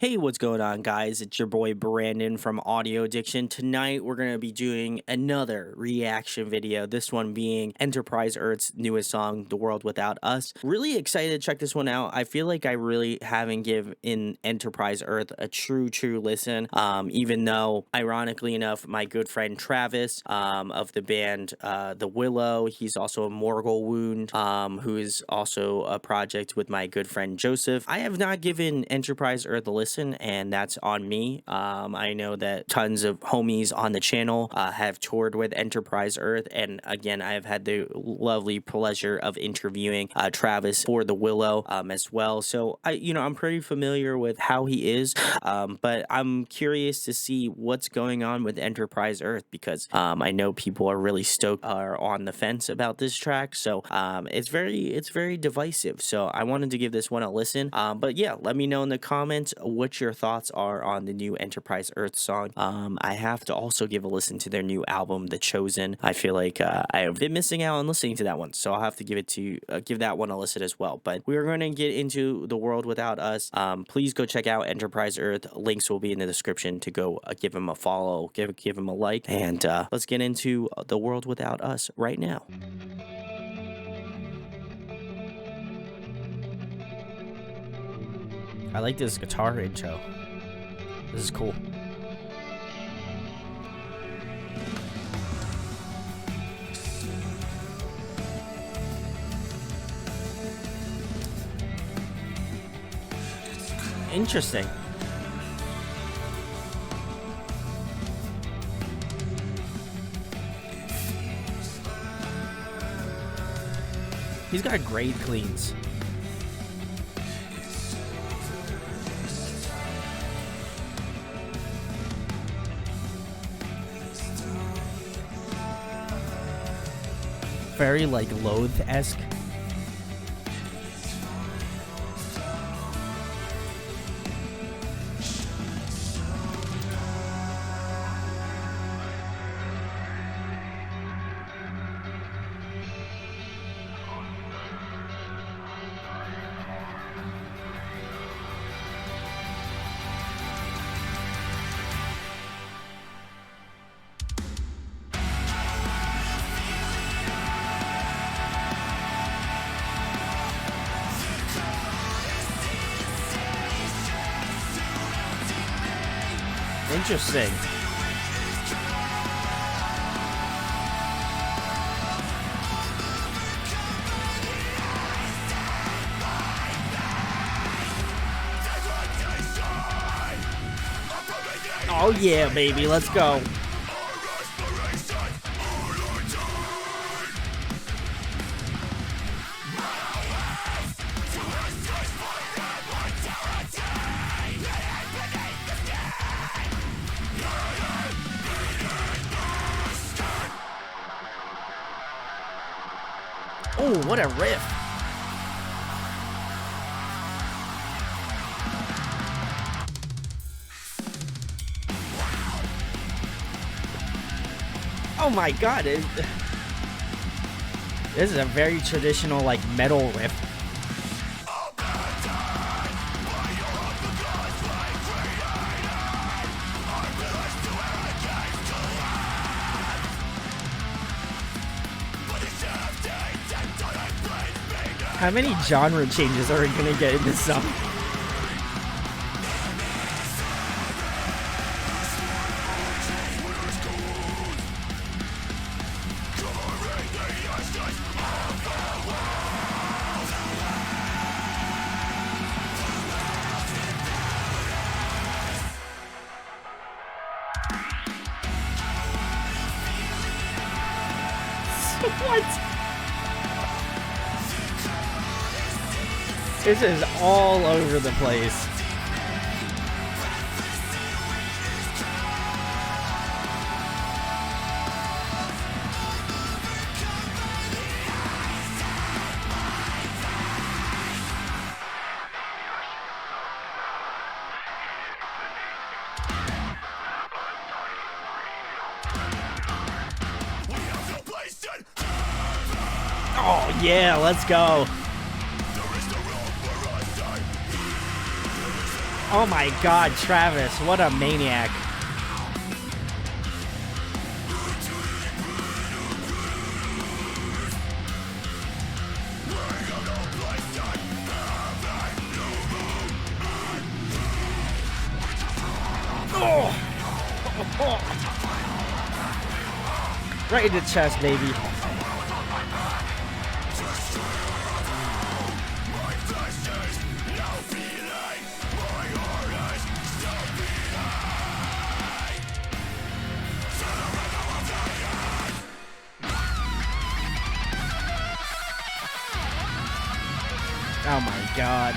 Hey, what's going on, guys? It's your boy Brandon from Audio Addiction. Tonight, we're going to be doing another reaction video, this one being Enterprise Earth's newest song, The World Without Us. Really excited to check this one out. I feel like I really haven't given Enterprise Earth a true listen, even though, ironically enough, my good friend Travis of the band The Willow, he's also a Morgul Wound, who is also a project with my good friend Joseph. I have not given Enterprise Earth a listen, and that's on me. I know that tons of homies on the channel have toured with Enterprise Earth, and again, I have had the lovely pleasure of interviewing Travis for The Willow as well. So I'm pretty familiar with how he is, but I'm curious to see what's going on with Enterprise Earth because I know people are really stoked, are on the fence about this track. So it's very divisive. So I wanted to give this one a listen. But yeah, let me know in the comments what your thoughts are on the new Enterprise Earth song. I have to also give a listen to their new album, The Chosen. I feel like I've been missing out on listening to that one, so I'll have to give that one a listen as well. But we're going to get into The World Without Us. Please go check out Enterprise Earth. Links will be in the description to go give him a follow, give him a like, and let's get into The World Without Us right now. I like this guitar intro. This is cool. Interesting. He's got great cleans. Very like Loathe-esque. Interesting. Oh yeah, baby, let's go. Oh, what a riff. Oh my god, this is a very traditional like metal riff. How many genre changes are we gonna get in this song? What? This is all over the place. Oh yeah, let's go. Oh my god, Travis, what a maniac. Oh. Right in the chest, baby. Oh my god.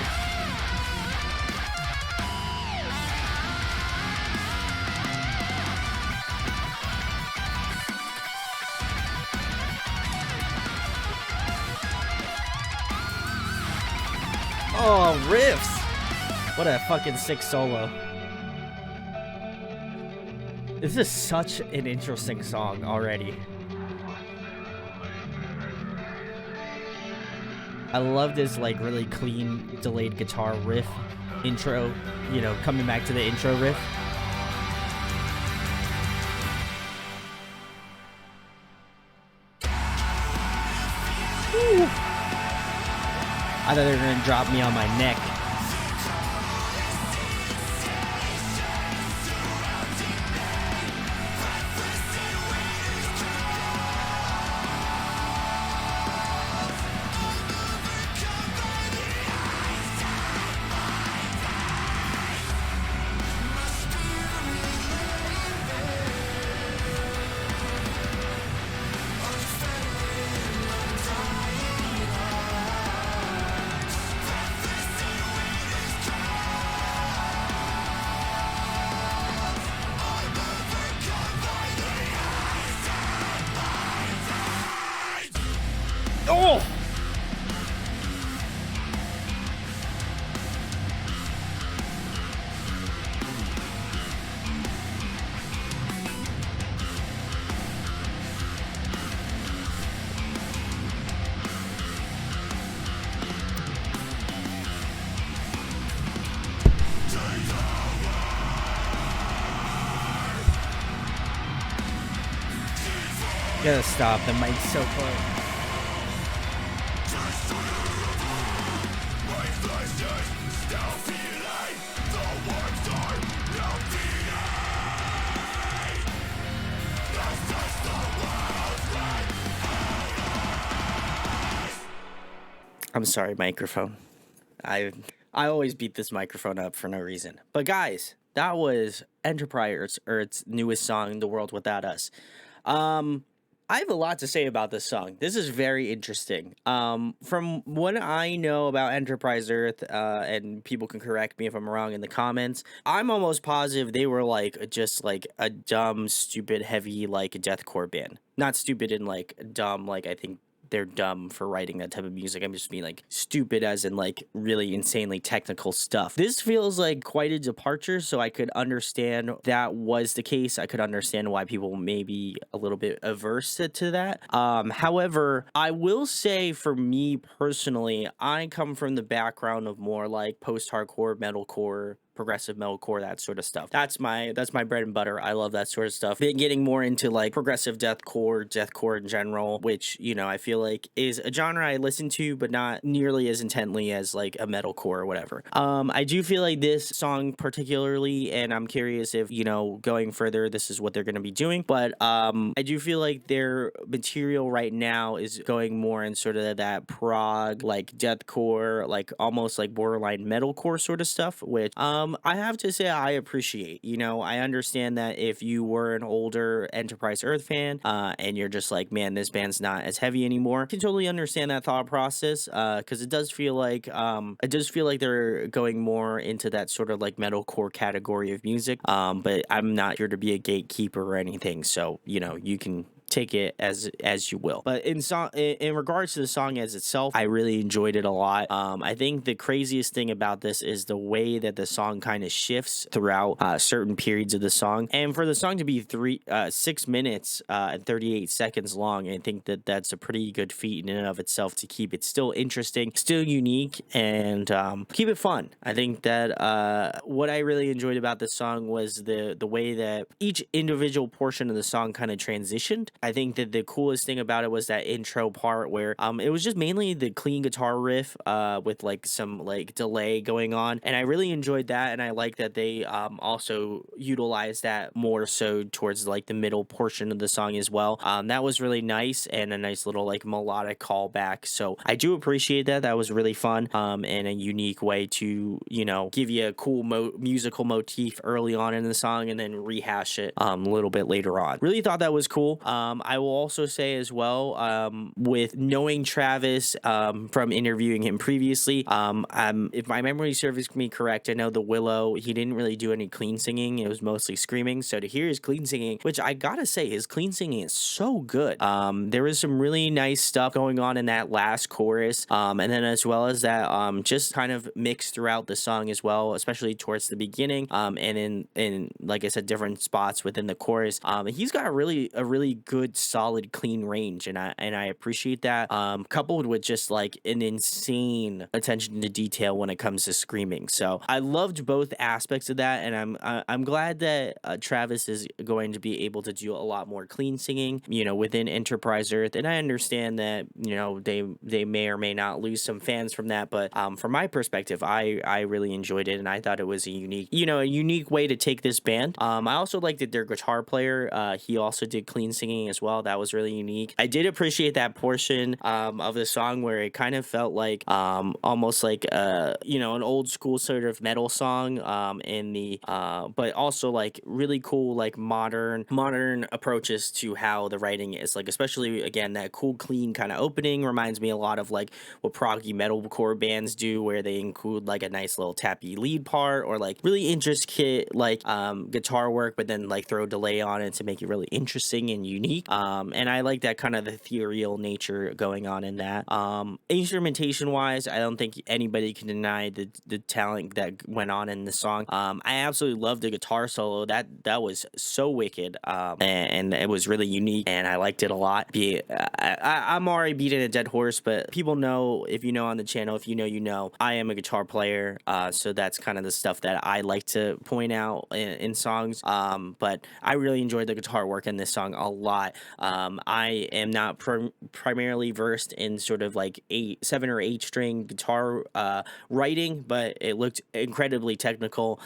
Oh, riffs! What a fucking sick solo. This is such an interesting song already. I love this like really clean delayed guitar riff intro, you know, coming back to the intro riff. Woo. I thought they were gonna drop me on my neck. Oh! Gotta stop, the mic's so close. I'm sorry, microphone. I always beat this microphone up for no reason. But guys, that was Enterprise Earth's newest song, The World Without Us. I have a lot to say about this song. This is very interesting. From what I know about Enterprise Earth, and people can correct me if I'm wrong in the comments, I'm almost positive they were like just like a dumb, stupid, heavy like deathcore band. Not stupid and like dumb, like I think they're dumb for writing that type of music. I'm just being like stupid as in like really insanely technical stuff. This feels like quite a departure, so I could understand that was the case. I could understand why people may be a little bit averse to that. However, I will say for me personally, I come from the background of more like post-hardcore, metalcore, progressive metalcore, that sort of stuff. That's my bread and butter. I love that sort of stuff. Been getting more into like progressive deathcore in general, which, you know, I feel like is a genre I listen to, but not nearly as intently as like a metalcore or whatever. I do feel like this song particularly, and I'm curious if, you know, going further, this is what they're going to be doing, but I do feel like their material right now is going more in sort of that prog, like deathcore, like almost like borderline metalcore sort of stuff, which I have to say I appreciate. You know, I understand that if you were an older Enterprise Earth fan, and you're just like, man, this band's not as heavy anymore, I can totally understand that thought process, because it does feel like they're going more into that sort of like metalcore category of music. But I'm not here to be a gatekeeper or anything, so you know, you can take it as you will. But in regards to the song as itself, I really enjoyed it a lot. I think the craziest thing about this is the way that the song kind of shifts throughout certain periods of the song, and for the song to be 6 minutes and 38 seconds long, I think that that's a pretty good feat in and of itself to keep it still interesting, still unique, and keep it fun. I think that what I really enjoyed about this song was the way that each individual portion of the song kind of transitioned. I think that the coolest thing about it was that intro part where it was just mainly the clean guitar riff with like some like delay going on, and I really enjoyed that, and I like that they also utilized that more so towards like the middle portion of the song as well. That was really nice and a nice little like melodic callback, so I do appreciate that. That was really fun and a unique way to, you know, give you a cool musical motif early on in the song and then rehash it a little bit later on. Really thought that was cool. I will also say as well, with knowing Travis from interviewing him previously, if my memory serves me correct, I know the Willow, he didn't really do any clean singing. It was mostly screaming. So to hear his clean singing, which I gotta say, his clean singing is so good. There was some really nice stuff going on in that last chorus, and then as well as that, just kind of mixed throughout the song as well, especially towards the beginning, and in like I said, different spots within the chorus. He's got a really good, solid, clean range, and I appreciate that. Coupled with just like an insane attention to detail when it comes to screaming. So I loved both aspects of that, and I'm glad that Travis is going to be able to do a lot more clean singing, you know, within Enterprise Earth. And I understand that, you know, they may or may not lose some fans from that, but from my perspective, I really enjoyed it, and I thought it was a unique way to take this band. I also liked that their guitar player, he also did clean singing as well. That was really unique. I did appreciate that portion of the song where it kind of felt like almost like an old school sort of metal song, in the but also like really cool like modern approaches to how the writing is, like especially again that cool clean kind of opening reminds me a lot of like what proggy metalcore bands do, where they include like a nice little tappy lead part or like really intricate like guitar work, but then like throw delay on it to make it really interesting and unique. And I like that kind of ethereal nature going on in that. Instrumentation wise, I don't think anybody can deny the talent that went on in the song. I absolutely loved the guitar solo. That was so wicked, and it was really unique, and I liked it a lot. I'm already beating a dead horse, but people know, if you know on the channel, if you know, you know, I am a guitar player, so that's kind of the stuff that I like to point out in songs. But I really enjoyed the guitar work in this song a lot. I am not primarily versed in sort of like 7 or 8 string guitar writing, but it looked incredibly technical.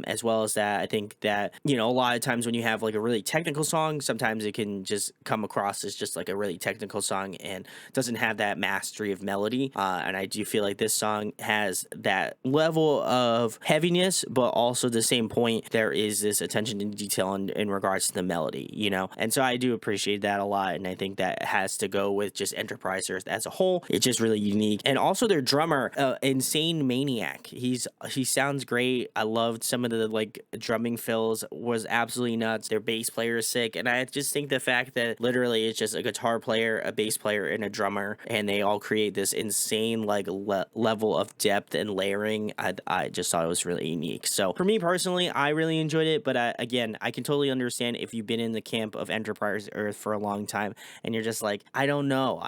As well as that, I think that, you know, a lot of times when you have like a really technical song, sometimes it can just come across as just like a really technical song and doesn't have that mastery of melody. And I do feel like this song has that level of heaviness, but also at the same point, there is this attention to detail in regards to the melody, you know? And so I do appreciate that a lot. And I think that has to go with just Enterprise Earth as a whole. It's just really unique. And also their drummer, Insane Maniac. He sounds great. I loved some of the like drumming fills, was absolutely nuts. Their bass player is sick. And I just think the fact that literally it's just a guitar player, a bass player, and a drummer, and they all create this insane like level of depth and layering, I just thought it was really unique. So for me personally, I really enjoyed it. But again, I can totally understand if you've been in the camp of Enterprise Earth for a long time and you're just like, I don't know,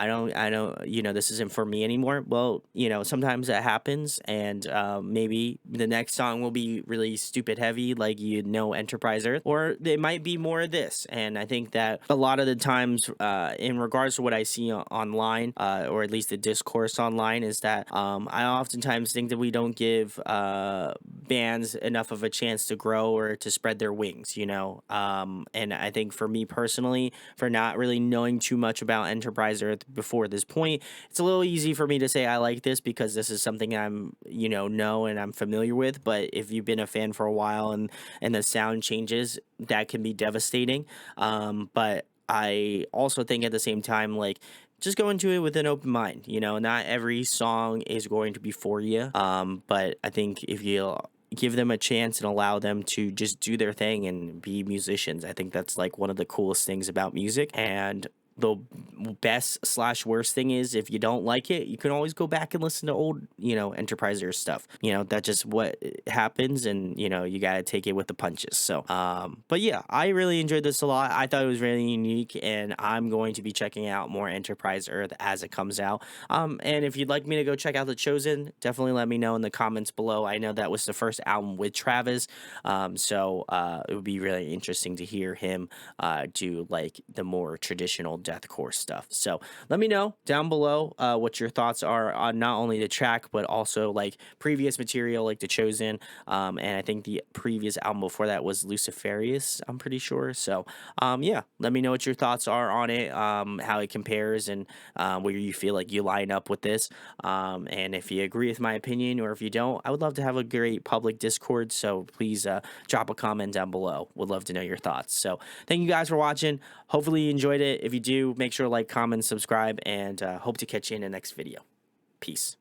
you know, this isn't for me anymore. Well, you know, sometimes that happens, and maybe the next song will be really stupid heavy, like, you know, Enterprise Earth, or it might be more of this. And I think that a lot of the times, in regards to what I see online, or at least the discourse online, is that I oftentimes think that we don't give bands enough of a chance to grow or to spread their wings, you know. And I think for me personally, for not really knowing too much about Enterprise Earth before this point, it's a little easy for me to say I like this because this is something I'm, you know and I'm familiar with. But if you've been a fan for a while and the sound changes, that can be devastating. But I also think at the same time, like, just go into it with an open mind. You know, not every song is going to be for you. But I think if you give them a chance and allow them to just do their thing and be musicians. I think that's like one of the coolest things about music. And the best slash worst thing is, if you don't like it, you can always go back and listen to old, Enterpriser stuff. That's just what happens, and you got to take it with the punches. So but yeah, I really enjoyed this a lot. I thought it was really unique, and I'm going to be checking out more Enterprise Earth as it comes out. And if you'd like me to go check out The Chosen, definitely let me know in the comments below. I know that was the first album with Travis, so it would be really interesting to hear him do like the more traditional deathcore stuff. So let me know down below what your thoughts are on not only the track but also like previous material like The Chosen. And I think the previous album before that was Luciferius, I'm pretty sure. So yeah, let me know what your thoughts are on it, how it compares, and where you feel like you line up with this. And if you agree with my opinion, or if you don't, I would love to have a great public Discord. So please drop a comment down below. Would love to know your thoughts. So thank you guys for watching. Hopefully you enjoyed it. If you do, make sure to like, comment, subscribe, and hope to catch you in the next video. Peace.